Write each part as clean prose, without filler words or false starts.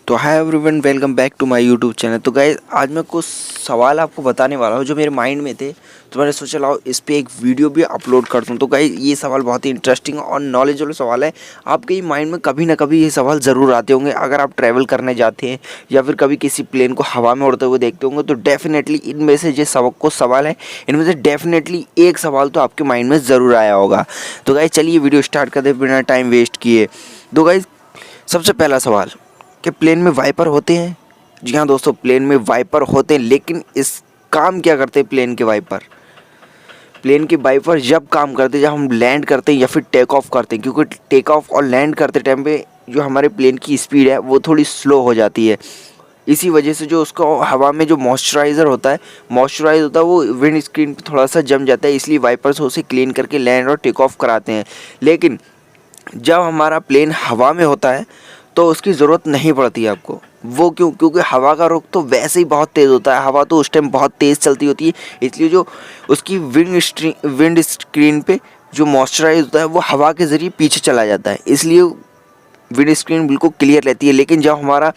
तो hi everyone, welcome back to my YouTube channel. तो guys, आज मैं कुछ सवाल आपको बताने वाला हूँ जो मेरे माइंड में थे। तो मैंने सोचा लाओ इस पे एक वीडियो भी अपलोड कर दूँ। तो गाइस, ये सवाल बहुत ही इंटरेस्टिंग और नॉलेजेबल सवाल है। आपके माइंड में कभी ना कभी ये सवाल ज़रूर आते होंगे। अगर आप ट्रैवल करने जाते हैं या फिर कभी किसी प्लेन को हवा में उड़ते हुए देखते होंगे तो डेफिनेटली इनमें से जो कुछ सवाल है, इनमें से डेफिनेटली एक सवाल तो आपके माइंड में ज़रूर आया होगा। तो गाइस, चलिए वीडियो स्टार्ट करते बिना टाइम वेस्ट किए। तो गाइस, सबसे पहला सवाल कि प्लेन में वाइपर होते हैं। जी हाँ दोस्तों, प्लेन में वाइपर होते हैं, लेकिन इस काम क्या करते हैं प्लेन के वाइपर? प्लेन के वाइपर जब काम करते हैं जब हम लैंड करते हैं या फिर टेक ऑफ करते हैं, क्योंकि टेक ऑफ और लैंड करते टाइम पे जो हमारे प्लेन की स्पीड है वो थोड़ी स्लो हो जाती है। इसी वजह से जो उसको हवा में जो मॉइस्चराइज़र होता है वो विंड स्क्रीन पर थोड़ा सा जम जाता है, इसलिए वाइपर्स उसे क्लीन करके लैंड और टेक ऑफ कराते हैं। लेकिन जब हमारा प्लेन हवा में होता है तो उसकी ज़रूरत नहीं पड़ती है आपको। वो क्यों? क्योंकि हवा का रुख तो वैसे ही बहुत तेज़ होता है, हवा तो उस टाइम बहुत तेज़ चलती होती है, इसलिए जो उसकी विंड स्क्रीन पे जो मॉइस्चराइज होता है वो हवा के ज़रिए पीछे चला जाता है, इसलिए विंड स्क्रीन बिल्कुल क्लियर रहती है। लेकिन जब हमारा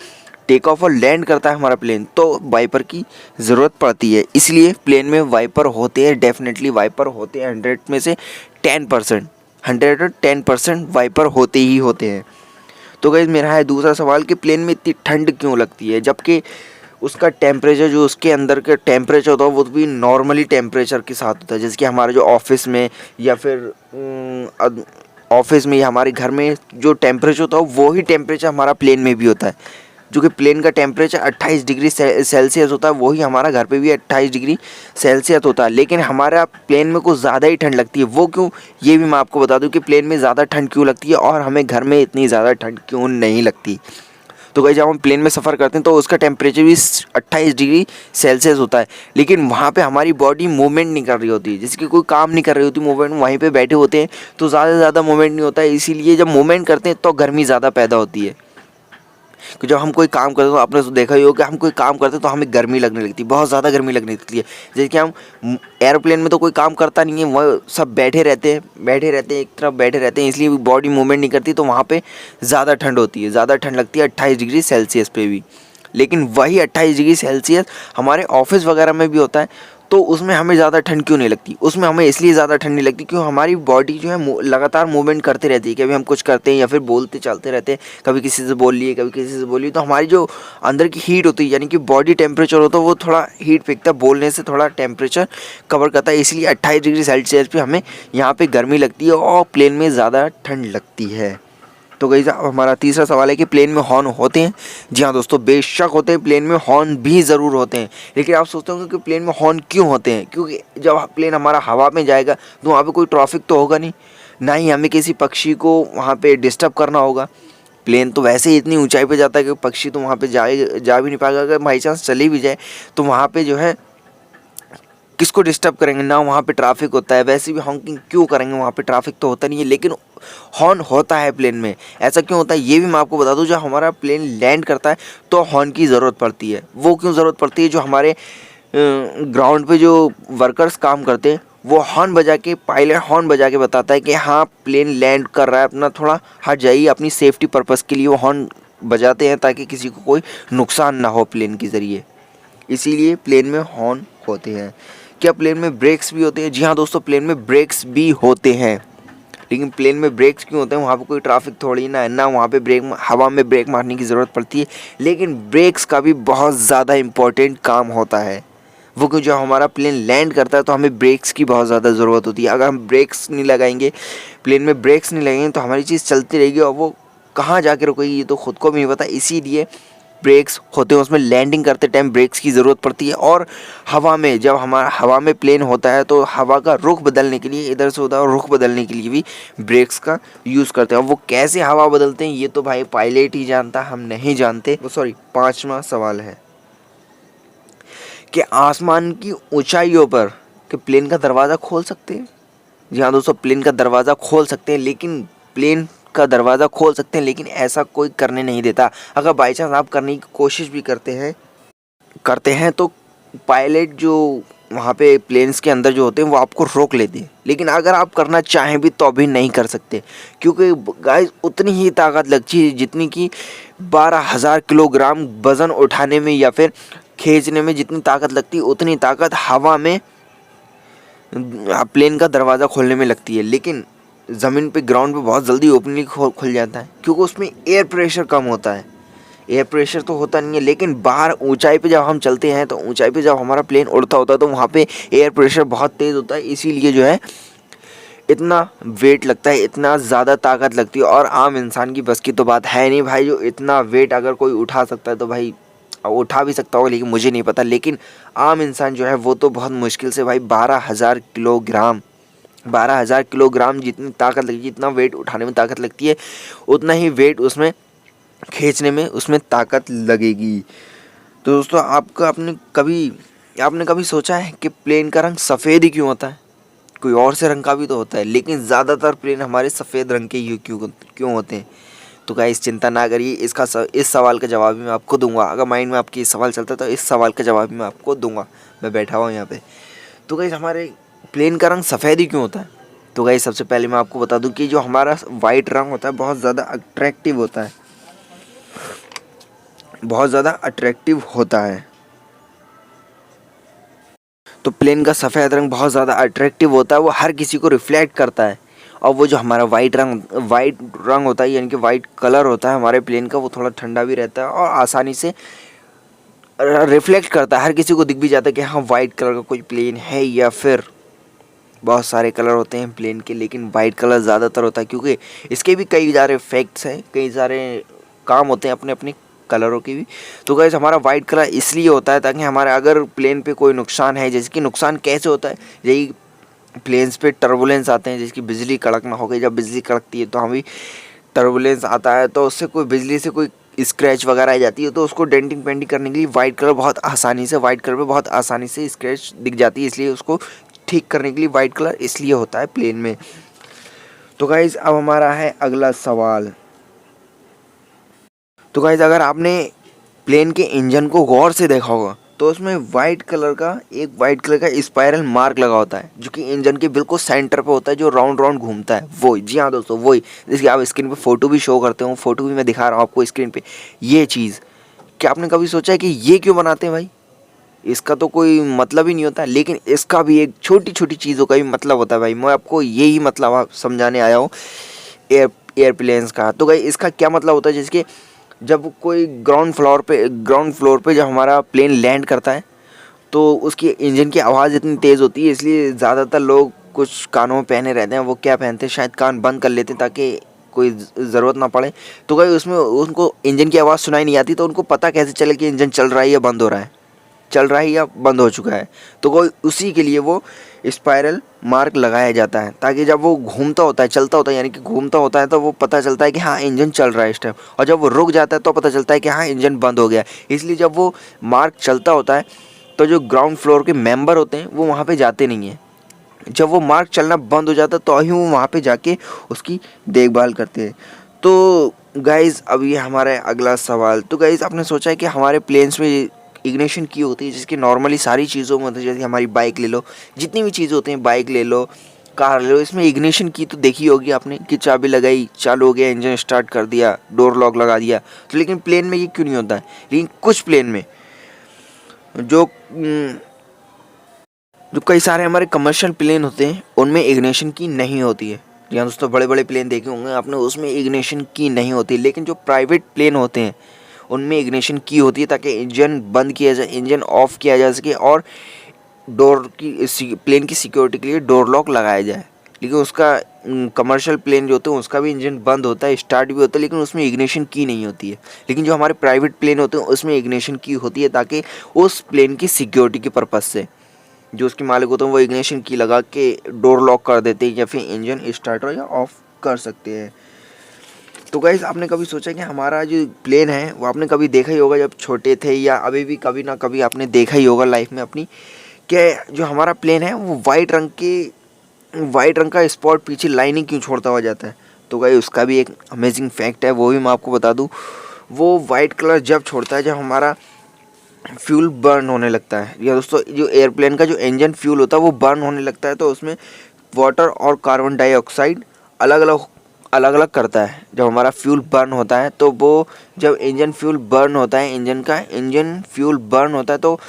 टेक ऑफ और लैंड करता है हमारा प्लेन तो वाइपर की ज़रूरत पड़ती है, इसलिए प्लेन में वाइपर होते हैं। डेफिनेटली वाइपर होते हैं, 100 में से 10%, 110% वाइपर होते ही होते हैं। तो गाइस, मेरा है दूसरा सवाल कि प्लेन में इतनी ठंड क्यों लगती है जबकि उसका टेम्परेचर जो उसके अंदर का टेम्परेचर होता है वो भी नॉर्मली टेम्परेचर के साथ होता है। जैसे कि हमारे जो ऑफिस में या फिर ऑफिस में या हमारे घर में जो टेम्परेचर होता है वो ही टेम्परेचर हमारा प्लेन में भी होता है। जो कि प्लेन का टेम्परेचर 28 डिग्री सेल्सियस होता है, वही हमारा घर पे भी 28 डिग्री सेल्सियस होता है। लेकिन हमारा प्लेन में कुछ ज़्यादा ही ठंड लगती है। वो क्यों, ये भी मैं आपको बता दूं कि प्लेन में ज़्यादा ठंड क्यों लगती है और हमें घर में इतनी ज़्यादा ठंड क्यों नहीं लगती। तो गाइस, जब हम प्लेन में सफ़र करते हैं तो उसका टेम्परेचर भी 28 डिग्री सेल्सियस होता है, लेकिन वहाँ पे हमारी बॉडी मूवमेंट नहीं कर रही होती है, जैसे कि कोई काम नहीं कर रही होती, मूवमेंट वहीं पे बैठे होते हैं तो ज़्यादा से ज़्यादा मूवमेंट नहीं होता है। इसीलिए जब मूवमेंट करते हैं तो गर्मी ज़्यादा पैदा होती है। कि जब हम कोई काम करते हैं तो आपने तो देखा ही होगा कि हम कोई काम करते हैं तो हमें गर्मी लगने लगती है, बहुत ज़्यादा गर्मी लगने लगती है। जैसे कि हम एरोप्लेन में तो कोई काम करता नहीं है, वह सब बैठे रहते हैं एक तरफ बैठे रहते हैं, इसलिए बॉडी मूवमेंट नहीं करती, तो वहाँ पे ज़्यादा ठंड होती है, ज़्यादा ठंड लगती है 28 डिग्री सेल्सियस पे भी। लेकिन वही 28 डिग्री सेल्सियस हमारे ऑफिस वगैरह में भी होता है, तो उसमें हमें ज़्यादा ठंड क्यों नहीं लगती? उसमें हमें इसलिए ज़्यादा ठंड नहीं लगती क्योंकि हमारी बॉडी जो है लगातार मूवमेंट करते रहती है। कभी हम कुछ करते हैं या फिर बोलते चलते रहते हैं, कभी किसी से बोल लिए कभी किसी से बोलिए, तो हमारी जो अंदर की हीट होती है यानी कि बॉडी टेम्परेचर होता है वो थोड़ा हीट फेंकता है, बोलने से थोड़ा टेम्परेचर कवर करता है, इसलिए 28 डिग्री सेल्सियस पे हमें यहाँ पे गर्मी लगती है और प्लेन में ज़्यादा ठंड लगती है। तो गाइस, हमारा तीसरा सवाल है कि प्लेन में हॉर्न होते हैं। जी हाँ दोस्तों, बेशक होते हैं, प्लेन में हॉर्न भी ज़रूर होते हैं। लेकिन आप सोचते होंगे कि प्लेन में हॉर्न क्यों होते हैं? क्योंकि जब प्लेन हमारा हवा में जाएगा तो वहाँ पे कोई ट्रैफिक तो होगा नहीं, ना ही हमें किसी पक्षी को वहाँ पे डिस्टर्ब करना होगा। प्लेन तो वैसे ही इतनी ऊंचाई पे जाता है कि पक्षी तो वहाँ पे जा भी नहीं पाएगा। अगर बाई चांस चली भी जाए तो वहाँ पे जो है किसको डिस्टर्ब करेंगे, ना वहाँ पे ट्रैफिक होता है, वैसे भी हॉकिंग क्यों करेंगे, वहाँ पे ट्रैफिक तो होता नहीं है। लेकिन हॉर्न होता है प्लेन में। ऐसा क्यों होता है ये भी मैं आपको बता दूं। जब हमारा प्लेन लैंड करता है तो हॉर्न की ज़रूरत पड़ती है। वो क्यों ज़रूरत पड़ती है? जो हमारे ग्राउंड पे जो वर्कर्स काम करते हैं वो हॉर्न बजा के, पायलट हॉर्न बजा के बताता है कि हाँ प्लेन लैंड कर रहा है, अपना थोड़ा हट जाइए। अपनी सेफ्टी पर्पज़ के लिए वो हॉर्न बजाते हैं ताकि किसी को कोई नुकसान ना हो प्लेन के ज़रिए, इसीलिए प्लेन में हॉर्न होते हैं। क्या प्लेन में ब्रेक्स भी होते हैं? जी हाँ दोस्तों, प्लेन में ब्रेक्स भी होते हैं। लेकिन प्लेन में ब्रेक्स क्यों होते हैं? वहाँ पे कोई ट्रैफिक थोड़ी ना है, ना वहाँ पे हवा में ब्रेक मारने की ज़रूरत पड़ती है। लेकिन ब्रेक्स का भी बहुत ज़्यादा इम्पोर्टेंट काम होता है। वो क्यों? जब हमारा प्लेन लैंड करता है तो हमें ब्रेक्स की बहुत ज़्यादा ज़रूरत होती है। अगर हम ब्रेक्स नहीं लगाएंगे, प्लेन में ब्रेक्स नहीं लगेंगे तो हमारी चीज़ चलती रहेगी और वो कहाँ जाके रुकेगी ये तो खुद को भी नहीं पता। इसीलिए ब्रेक्स होते हैं, उसमें लैंडिंग करते टाइम ब्रेक्स की ज़रूरत पड़ती है। और हवा में, जब हमारा हवा में प्लेन होता है तो हवा का रुख बदलने के लिए, इधर से उधर रुख बदलने के लिए भी ब्रेक्स का यूज़ करते हैं। और वो कैसे हवा बदलते हैं ये तो भाई पायलट ही जानता, हम नहीं जानते। वो सॉरी, पांचवा सवाल है कि आसमान की ऊंचाइयों पर कि प्लेन का दरवाज़ा खोल सकते हैं। जी हाँ दोस्तों, प्लेन का दरवाज़ा खोल सकते हैं, लेकिन प्लेन का दरवाज़ा खोल सकते हैं लेकिन ऐसा कोई करने नहीं देता। अगर बाई चांस आप करने की कोशिश भी करते हैं तो पायलट जो वहाँ पे प्लेन्स के अंदर जो होते हैं वो आपको रोक लेते हैं, लेकिन अगर आप करना चाहें भी तो अभी नहीं कर सकते, क्योंकि गाइस उतनी ही ताकत लगती है जितनी कि 12,000 किलोग्राम वज़न उठाने में या फिर खींचने में जितनी ताकत लगती है उतनी ताकत हवा में प्लेन का दरवाज़ा खोलने में लगती है। लेकिन ज़मीन पे ग्राउंड पे बहुत जल्दी ओपनली खुल जाता है, क्योंकि उसमें एयर प्रेशर कम होता है। एयर प्रेशर तो होता नहीं है, लेकिन बाहर ऊंचाई पे जब हम चलते हैं तो ऊंचाई पे जब हमारा प्लेन उड़ता होता है तो वहाँ पे एयर प्रेशर बहुत तेज़ होता है, इसीलिए जो है इतना वेट लगता है, इतना ज़्यादा ताकत लगती है। और आम इंसान की बस की तो बात है नहीं भाई, जो इतना वेट अगर कोई उठा सकता है तो भाई उठा भी सकता होगा, लेकिन मुझे नहीं पता। लेकिन आम इंसान जो है वो तो बहुत मुश्किल से भाई 12,000 किलोग्राम जितनी ताकत लगती है, जितना वेट उठाने में ताकत लगती है उतना ही वेट उसमें खींचने में उसमें ताकत लगेगी। तो दोस्तों आपने कभी सोचा है कि प्लेन का रंग सफ़ेद ही क्यों होता है? कोई और से रंग का भी तो होता है, लेकिन ज़्यादातर प्लेन हमारे सफ़ेद रंग के ही क्यों होते हैं? तो गाइस चिंता ना करिए, इस सवाल का जवाब भी मैं आपको दूंगा। अगर माइंड में आपकी सवाल चलता है तो इस सवाल का जवाब भी मैं आपको दूंगा। मैं बैठा हुआ यहाँ पे। तो गाइस हमारे प्लेन का रंग सफ़ेद ही क्यों होता है? तो गाइस सबसे पहले मैं आपको बता दूं कि जो हमारा वाइट रंग होता है बहुत ज़्यादा अट्रैक्टिव होता है, बहुत ज़्यादा अट्रैक्टिव होता है। तो प्लेन का सफ़ेद रंग बहुत ज़्यादा अट्रैक्टिव होता है, वो हर किसी को रिफ्लेक्ट करता है। और वो जो हमारा वाइट रंग होता है, यानी कि वाइट कलर होता है हमारे प्लेन का, वो थोड़ा ठंडा भी रहता है और आसानी से रिफ्लेक्ट करता है। हर किसी को दिख भी जाता है कि हाँ वाइट कलर का कोई प्लेन है, या फिर बहुत सारे कलर होते हैं प्लेन के, लेकिन वाइट कलर ज़्यादातर होता है, क्योंकि इसके भी कई सारे फैक्ट्स हैं, कई सारे काम होते हैं अपने अपने कलरों की भी। तो गाइस हमारा वाइट कलर इसलिए होता है ताकि हमारे अगर प्लेन पे कोई नुकसान है, जैसे कि नुकसान कैसे होता है, यही प्लेन्स पे टर्बुलेंस आते हैं, जिसकी बिजली कड़कना हो गई, जब बिजली कड़कती है तो हमें टर्बुलेंस आता है, तो उससे कोई बिजली से कोई स्क्रैच वगैरह आ जाती है, तो उसको डेंटिंग पेंटिंग करने के लिए वाइट कलर बहुत आसानी से स्क्रैच दिख जाती है, इसलिए उसको ठीक करने के लिए वाइट कलर इसलिए होता है प्लेन में। तो गाइज अब हमारा है अगला सवाल। तो गाइज अगर आपने प्लेन के इंजन को गौर से देखा होगा तो उसमें एक वाइट कलर का स्पाइरल मार्क लगा होता है, जो कि इंजन के बिल्कुल सेंटर पे होता है, जो राउंड राउंड घूमता है। वही, जी हाँ दोस्तों, वही जिसकी आप स्क्रीन पे फोटो भी शो करते हो, फोटो भी मैं दिखा रहा हूँ आपको स्क्रीन पे। ये चीज़ क्या आपने कभी सोचा है कि ये क्यों बनाते हैं भाई? इसका तो कोई मतलब ही नहीं होता, लेकिन इसका भी एक छोटी छोटी चीज़ों का भी मतलब होता है भाई। मैं आपको यही मतलब आप समझाने आया हूँ एयरप्लेन्स का। तो भाई इसका क्या मतलब होता है, जैसे जब कोई ग्राउंड फ्लोर पे जब हमारा प्लेन लैंड करता है तो उसकी इंजन की आवाज़ इतनी तेज़ होती है, इसलिए ज़्यादातर लोग कुछ कानों में पहने रहते हैं। वो क्या पहनते हैं, शायद कान बंद कर लेते हैं ताकि कोई ज़रूरत ना पड़े। तो भाई उसमें उनको इंजन की आवाज़ सुनाई नहीं आती, तो उनको पता कैसे चले कि इंजन चल रहा है या बंद हो रहा है, चल रहा है या बंद हो चुका है। तो कोई उसी के लिए वो स्पाइरल मार्क लगाया जाता है, ताकि जब वो घूमता होता है, चलता होता है, यानी कि घूमता होता है, तो वो पता चलता है कि हाँ इंजन चल रहा है इस टाइम। और जब वो रुक जाता है तो पता चलता है कि हाँ इंजन बंद हो गया। इसलिए जब वो मार्क चलता होता है तो जो ग्राउंड फ्लोर के मेंबर होते हैं वो वहाँ पे जाते नहीं हैं। जब वो मार्क चलना बंद हो जाता है तो ही वो वहाँ पे जाके उसकी देखभाल करते हैं। तो गाइज़ अब ये हमारा अगला सवाल। तो गाइज़ आपने सोचा है कि हमारे प्लेन्स में इग्निशन की होती है, जिसकी नॉर्मली सारी चीज़ों में होती है, जैसे हमारी बाइक ले लो, जितनी भी चीज़ होती हैं, बाइक ले लो, कार ले लो, इसमें इग्निशन की तो देखी होगी आपने कि चाबी लगाई, चालू हो गया, इंजन स्टार्ट कर दिया, डोर लॉक लगा दिया। तो लेकिन प्लेन में ये क्यों नहीं होता है? लेकिन कुछ प्लेन में जो कई सारे हमारे कमर्शियल प्लेन होते हैं उनमें इग्निशन की नहीं होती है। जी हाँ दोस्तों, बड़े बड़े प्लेन देखे होंगे आपने, उसमें इग्निशन की नहीं होती। लेकिन जो प्राइवेट प्लेन होते हैं उनमें इग्निशन की होती है, ताकि इंजन बंद किया जाए, इंजन ऑफ किया जा सके, और प्लेन की सिक्योरिटी के लिए डोर लॉक लगाया जाए। लेकिन उसका कमर्शियल प्लेन जो होते हैं उसका भी इंजन बंद होता है, स्टार्ट भी होता है, लेकिन उसमें इग्निशन की नहीं होती है। लेकिन जो हमारे प्राइवेट प्लेन होते हैं उसमें इग्निशन की होती है, ताकि उस प्लेन की सिक्योरिटी के पर्पज़ से जो उसके मालिक होते हैं वो इग्निशन की लगा के डोर लॉक कर देते हैं, या फिर इंजन स्टार्ट या ऑफ कर सकते हैं। तो गाइस आपने कभी सोचा कि हमारा जो प्लेन है वो आपने कभी देखा ही होगा जब छोटे थे, या अभी भी कभी ना कभी आपने देखा ही होगा लाइफ में अपनी, कि जो हमारा प्लेन है वो वाइट रंग का स्पॉट पीछे लाइनिंग क्यों छोड़ता हुआ जाता है? तो गाइस उसका भी एक अमेजिंग फैक्ट है, वो भी मैं आपको बता दूँ। वो वाइट कलर जब छोड़ता है जब हमारा फ्यूल बर्न होने लगता है। या दोस्तों जो एयरप्लेन का जो इंजन फ्यूल होता है वो बर्न होने लगता है, तो उसमें वाटर और कार्बन डाइऑक्साइड अलग अलग करता है। जब हमारा फ्यूल बर्न होता है तो वो, जब इंजन फ्यूल बर्न होता है, इंजन फ्यूल बर्न होता है तो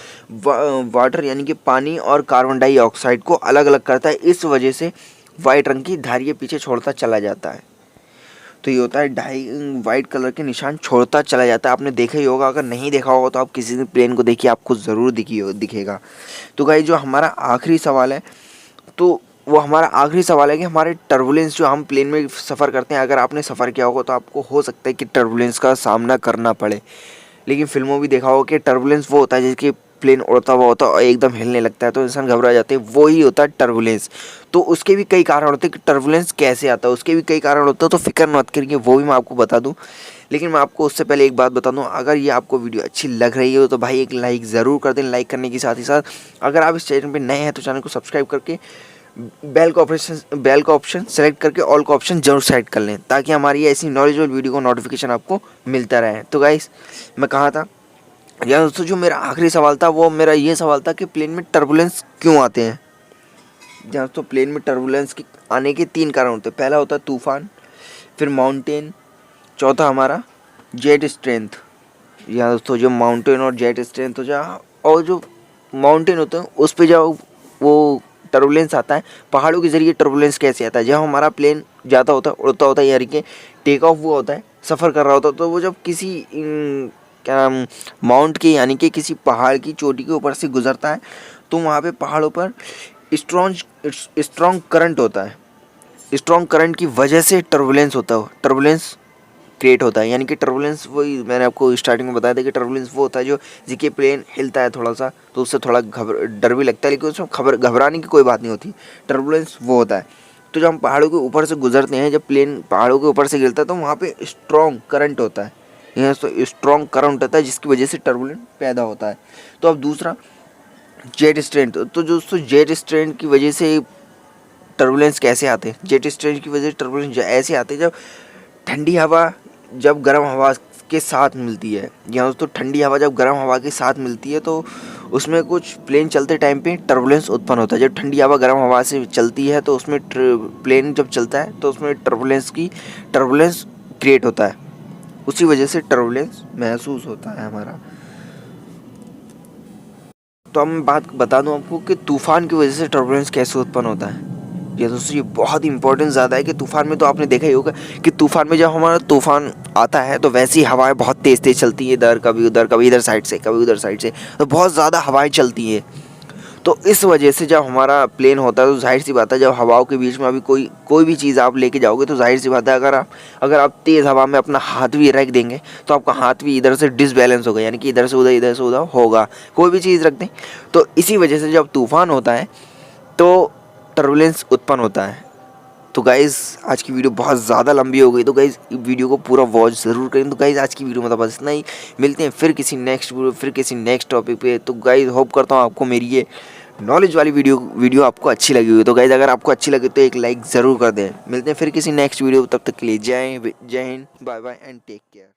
वाटर यानी कि पानी और कार्बन डाइऑक्साइड को अलग अलग करता है। इस वजह से वाइट रंग की धारियाँ पीछे छोड़ता चला जाता है। तो ये होता है वाइट कलर के निशान छोड़ता चला जाता है। आपने देखा ही होगा, अगर नहीं देखा होगा तो आप किसी दिन प्लेन को देखिए, आपको ज़रूर दिखेगा। तो गाइस जो हमारा आखिरी सवाल है, तो वो हमारा आखिरी सवाल है कि हमारे टर्बुलेंस जो हम प्लेन में सफ़र करते हैं, अगर आपने सफ़र किया होगा तो आपको हो सकता है कि टर्बुलेंस का सामना करना पड़े। लेकिन फिल्मों में भी देखा होगा कि टर्बुलेंस वो होता है जिसकी प्लेन उड़ता हुआ होता है और एकदम हिलने लगता है तो इंसान घबरा जाते हैं, वो ही होता है टर्बुलेंस। तो उसके भी कई कारण होते हैं कि टर्बुलेंस कैसे आता है, उसके भी कई कारण होते हैं, तो फिक्र मत करिए, वो भी मैं आपको बता दूं। लेकिन मैं आपको उससे पहले एक बात बता दूं, अगर ये आपको वीडियो अच्छी लग रही हो तो भाई एक लाइक ज़रूर कर दें। लाइक करने के साथ ही साथ अगर आप इस चैनल पर नए हैं तो चैनल को सब्सक्राइब करके बेल का ऑप्शन सेलेक्ट करके ऑल का ऑप्शन जरूर सेलेक्ट कर लें, ताकि हमारी ऐसी नॉलेजेबल वीडियो का नोटिफिकेशन आपको मिलता रहे। तो गाइस मैं कहा था यार दोस्तों, जो मेरा आखिरी सवाल था वो मेरा ये सवाल था कि प्लेन में टर्बुलेंस क्यों आते हैं। जहाँ दोस्तों प्लेन में टर्बुलेंस के आने के 3 कारण होते हैं। पहला होता है तूफान, फिर माउंटेन, चौथा हमारा जेट स्ट्रेंथ। यहाँ दोस्तों जो माउंटेन और जेट स्ट्रेंथ हो जाए, और जो माउंटेन होते हैं उस पर जब वो टर्बुलेंस आता है, पहाड़ों के ज़रिए टर्बुलेंस कैसे आता है, जब हमारा प्लेन जाता होता है, उड़ता होता है, यानी कि टेक ऑफ हुआ होता है, सफ़र कर रहा होता है, तो वो जब किसी क्या माउंट के यानी कि किसी पहाड़ की चोटी के ऊपर से गुजरता है, तो वहाँ पे पहाड़ों पर स्ट्रॉन्ग करंट होता है। स्ट्रॉन्ग करंट की वजह से टर्बुलेंस होता है, टर्बुलेंस क्रिएट होता है। यानी कि टर्बुलेंस, वही मैंने आपको स्टार्टिंग में बताया था कि टर्बुलेंस वो होता है जो जिसके प्लेन हिलता है थोड़ा सा तो उससे थोड़ा डर भी लगता है, लेकिन उसमें घबराने की कोई बात नहीं होती। टर्बुलेंस वो होता है। तो जब हम पहाड़ों के ऊपर से गुजरते हैं, जब प्लेन पहाड़ों के ऊपर से गिरता है तो वहाँ पे स्ट्रॉन्ग करंट होता है। यहाँ तो स्ट्रॉन्ग करंट होता है जिसकी वजह से टर्बुलेंस पैदा होता है। तो अब दूसरा जेट स्ट्रेंथ। तो दोस्तों जेट स्ट्रेंथ की वजह से टर्बुलेंस कैसे आते हैं। जेट स्ट्रेंथ की वजह से टर्बुलेंस ऐसे आते हैं जब ठंडी हवा जब गर्म हवा के साथ मिलती है। यहाँ दोस्तों ठंडी हवा जब गर्म हवा के साथ मिलती है तो उसमें कुछ प्लेन चलते टाइम पे टर्बुलेंस उत्पन्न होता है। जब ठंडी हवा गर्म हवा से चलती है तो उसमें प्लेन जब चलता है तो उसमें टर्बुलेंस क्रिएट होता है, उसी वजह से टर्बुलेंस महसूस होता है हमारा। तो अब मैं बात बता दूं आपको कि तूफान की वजह से टर्बुलेंस कैसे उत्पन्न होता है। ये दोस्तों ये बहुत इंपॉर्टेंट ज़्यादा है कि तूफान में तो आपने देखा ही होगा कि तूफान में जब हमारा तूफान आता है तो वैसी हवाएं बहुत तेज़ तेज़ चलती है, इधर कभी उधर, कभी इधर साइड से कभी उधर साइड से, तो बहुत ज़्यादा हवाएं चलती हैं। तो इस वजह से जब हमारा प्लेन होता है तो जाहिर सी बात है, जब हवाओं के बीच में अभी कोई भी चीज़ आप लेके जाओगे तो जाहिर सी बात है, अगर आप तेज़ हवा में अपना हाथ भी रख देंगे तो आपका हाथ भी इधर से डिसबैलेंस होगा, यानी कि इधर से उधर होगा, कोई भी चीज़ रख दें। तो इसी वजह से जब तूफान होता है तो टर्बुलेंस उत्पन्न होता है। तो गाइज़ आज की वीडियो बहुत ज़्यादा लंबी हो गई, तो गाइज़ वीडियो को पूरा वॉच ज़रूर करें। तो गाइज़ आज की वीडियो में तो बस इतना ही, मिलते हैं फिर किसी नेक्स्ट वीडियो, फिर किसी नेक्स्ट टॉपिक पे। तो गाइज़ होप करता हूँ आपको मेरी ये नॉलेज वाली वीडियो आपको अच्छी लगी हुई। तो गाइज़ अगर आपको अच्छी लगी तो एक लाइक ज़रूर कर दें। मिलते हैं फिर किसी नेक्स्ट वीडियो, तब तक के लिए जय Hind, bye bye and take care.